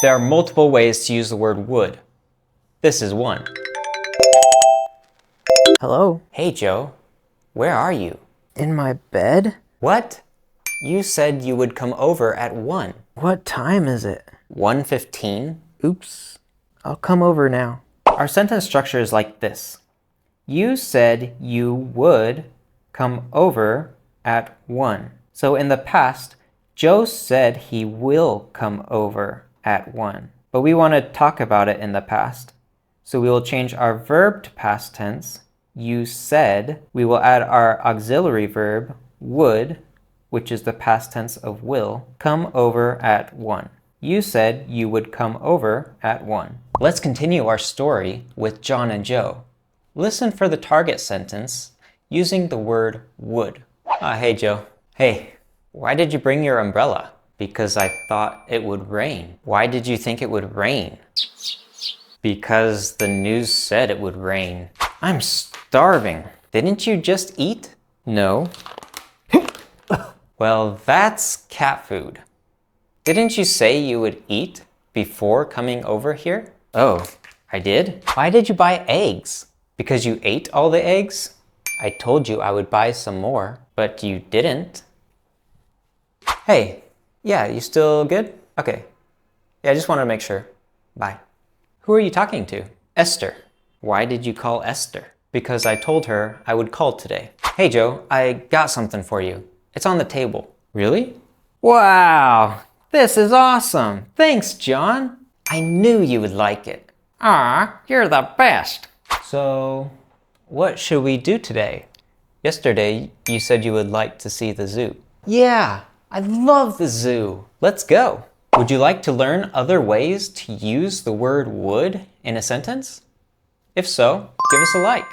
There are multiple ways to use the word would. This is one. Hello? Hey Joe, where are you? In my bed? What? You said you would come over at 1. What time is it? 1:15? Oops. I'll come over now. Our sentence structure is like this. You said you would come over at 1. So in the past, Joe said he will come over at 1. But we want to talk about it in the past. So we will change our verb to past tense. You said. We will add our auxiliary verb, would, which is the past tense of will, come over at 1. You said you would come over at 1. Let's continue our story with John and Joe. Listen for the target sentence using the word would. Hey Joe. Hey, why did you bring your umbrella? Because I thought it would rain. Why did you think it would rain? Because the news said it would rain. I'm starving. Didn't you just eat? No. Well, that's cat food. Didn't you say you would eat before coming over here? Oh, I did? Why did you buy eggs? Because you ate all the eggs? I told you I would buy some more, but you didn't. Hey, yeah, you still good? Okay. Yeah, I just wanted to make sure. Bye. Who are you talking to? Esther. Why did you call Esther? Because I told her I would call today. Hey Joe, I got something for you. It's on the table. Really? Wow, this is awesome. Thanks, John. I knew you would like it. Ah, you're the best. So, what should we do today? Yesterday, you said you would like to see the zoo. Yeah, I love the zoo. Let's go. Would you like to learn other ways to use the word would in a sentence? If so, give us a like.